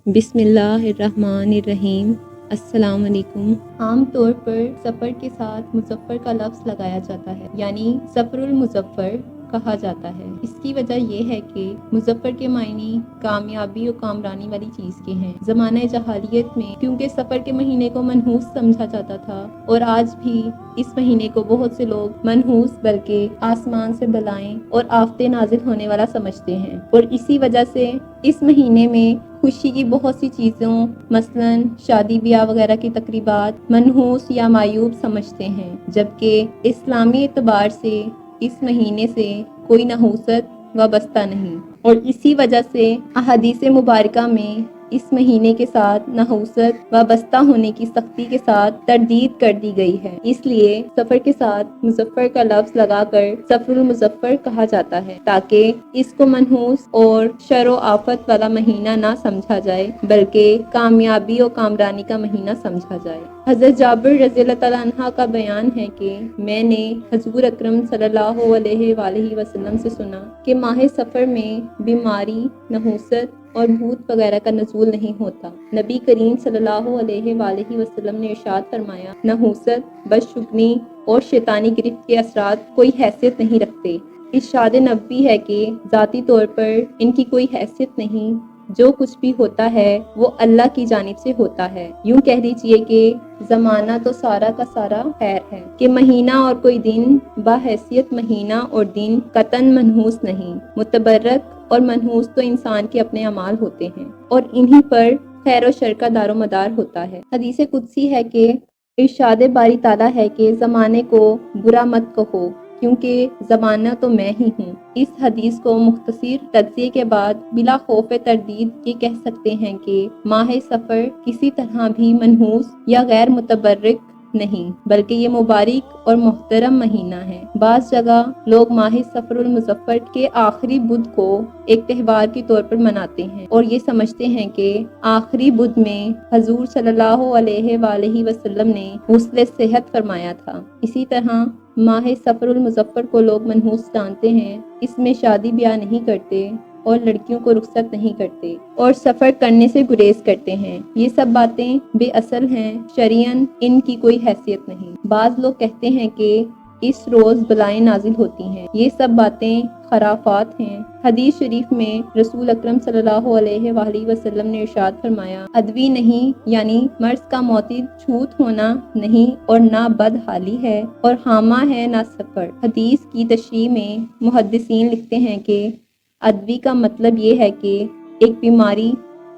بسم اللہ الرحمن الرحیم۔ السلام علیکم۔ عام طور پر سفر کے ساتھ مظفر کا لفظ لگایا جاتا ہے، یعنی سفر المظفر کہا جاتا ہے۔ اس کی وجہ یہ ہے کہ مظفر کے معنی کامیابی اور کامرانی والی چیز کے ہیں۔ زمانہ جاہلیت میں کیونکہ سفر کے مہینے کو منحوس سمجھا جاتا تھا، اور آج بھی اس مہینے کو بہت سے لوگ منحوس بلکہ آسمان سے بلائیں اور آفتیں نازل ہونے والا سمجھتے ہیں، اور اسی وجہ سے اس مہینے میں خوشی کی بہت سی چیزوں مثلاً شادی بیاہ وغیرہ کی تقریبات منحوس یا معیوب سمجھتے ہیں، جبکہ اسلامی اعتبار سے اس مہینے سے کوئی نحوست وابستہ نہیں، اور اسی وجہ سے احادیث مبارکہ میں اس مہینے کے ساتھ نحوست وابستہ ہونے کی سختی کے ساتھ تردید کر دی گئی ہے۔ اس لیے سفر کے ساتھ مظفر کا لفظ لگا کر سفر المظفر کہا جاتا ہے، تاکہ اس کو منحوس اور شر و آفت والا مہینہ نہ سمجھا جائے بلکہ کامیابی اور کامرانی کا مہینہ سمجھا جائے۔ حضرت جابر رضی اللہ تعالیٰ عنہ کا بیان ہے کہ میں نے حضور اکرم صلی اللہ علیہ وآلہ وسلم سے سنا کہ ماہ سفر میں بیماری، نحوست اور بھوت وغیرہ کا نزول نہیں ہوتا۔ نبی کریم صلی اللہ علیہ وآلہ وسلم نے ارشاد فرمایا، نحوست، بدشگونی اور شیطانی گرفت کے اثرات کوئی حیثیت نہیں رکھتے۔ ارشاد نبوی ہے کہ ذاتی طور پر ان کی کوئی حیثیت نہیں، جو کچھ بھی ہوتا ہے وہ اللہ کی جانب سے ہوتا ہے۔ یوں کہہ دیجئے کہ زمانہ تو سارا کا سارا خیر ہے، کہ مہینہ اور کوئی دن بحیثیت مہینہ اور دن قطعاً منحوس نہیں۔ متبرک اور منحوس تو انسان کے اپنے اعمال ہوتے ہیں، اور انہی پر خیر و شر کا دار و مدار ہوتا ہے۔ حدیث قدسی ہے کہ ارشاد باری تعالیٰ ہے کہ زمانے کو برا مت کہو، کیونکہ زمانہ تو میں ہی ہوں۔ اس حدیث کو مختصر تجزیے کے بعد بلا خوف تردید یہ کہہ سکتے ہیں کہ ماہ سفر کسی طرح بھی منحوس یا غیر متبرک نہیں، بلکہ یہ مبارک اور محترم مہینہ ہے۔ بعض جگہ لوگ ماہ سفر المظفر کے آخری بدھ کو ایک تہوار کے طور پر مناتے ہیں، اور یہ سمجھتے ہیں کہ آخری بدھ میں حضور صلی اللہ علیہ وآلہ وسلم نے غسل صحت فرمایا تھا۔ اسی طرح ماہ سفر المظفر کو لوگ منحوس جانتے ہیں، اس میں شادی بیاہ نہیں کرتے اور لڑکیوں کو رخصت نہیں کرتے، اور سفر کرنے سے گریز کرتے ہیں۔ یہ سب باتیں بے اصل ہیں، شرعاً ان کی کوئی حیثیت نہیں۔ بعض لوگ کہتے ہیں کہ اس روز بلائیں نازل ہوتی ہیں، یہ سب باتیں خرافات ہیں۔ حدیث شریف میں رسول اکرم صلی اللہ علیہ وآلہ وسلم نے ارشاد فرمایا، ادوی نہیں یعنی مرض کا معتد چھوت ہونا نہیں، اور نہ بدحالی ہے اور حامہ ہے نہ سفر۔ حدیث کی تشریح میں محدثین لکھتے ہیں کہ ادوی کا مطلب یہ ہے کہ ایک بیماری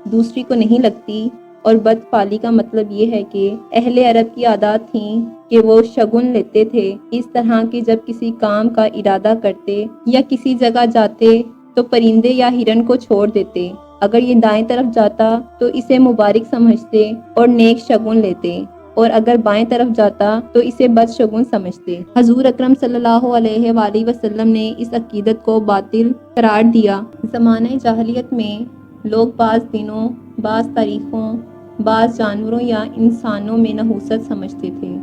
دوسری کو نہیں لگتی، اور بدفعلی کا مطلب یہ ہے کہ اہل عرب کی عادات تھیں کہ وہ شگن لیتے تھے، اس طرح کہ جب کسی کام کا ارادہ کرتے یا کسی جگہ جاتے تو پرندے یا ہرن کو چھوڑ دیتے، اگر یہ دائیں طرف جاتا تو اسے مبارک سمجھتے اور نیک شگن لیتے، اور اگر بائیں طرف جاتا تو اسے بد شگن سمجھتے۔ حضور اکرم صلی اللہ علیہ وآلہ وسلم نے اس عقیدت کو باطل قرار دیا۔ زمانہ جاہلیت میں لوگ بعض دنوں، بعض تاریخوں، بعض جانوروں یا انسانوں میں نحوست سمجھتے تھے۔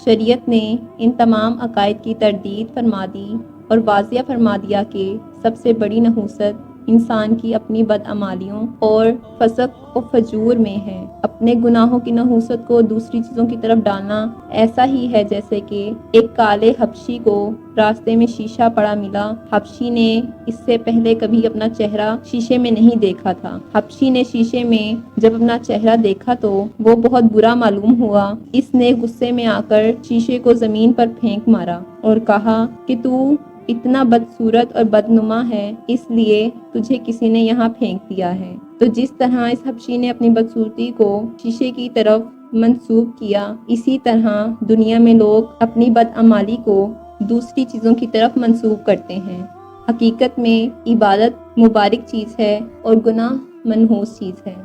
شریعت نے ان تمام عقائد کی تردید فرما دی اور واضح فرما دیا کہ سب سے بڑی نحوست انسان کی اپنی بدعمالیوں اور فسق و فجور میں ہے۔ اپنے گناہوں کی نحوست کو دوسری چیزوں کی طرف ڈالنا ایسا ہی ہے جیسے کہ ایک کالے حبشی کو راستے میں شیشہ پڑا ملا۔ حبشی نے اس سے پہلے کبھی اپنا چہرہ شیشے میں نہیں دیکھا تھا۔ حبشی نے شیشے میں جب اپنا چہرہ دیکھا تو وہ بہت برا معلوم ہوا۔ اس نے غصے میں آ کر شیشے کو زمین پر پھینک مارا اور کہا کہ تو اتنا بدصورت اور بدنما ہے، اس لیے تجھے کسی نے یہاں پھینک دیا ہے۔ تو جس طرح اس حبشی نے اپنی بدصورتی کو شیشے کی طرف منسوب کیا، اسی طرح دنیا میں لوگ اپنی بدعمالی کو دوسری چیزوں کی طرف منسوب کرتے ہیں۔ حقیقت میں عبادت مبارک چیز ہے اور گناہ منحوس چیز ہے۔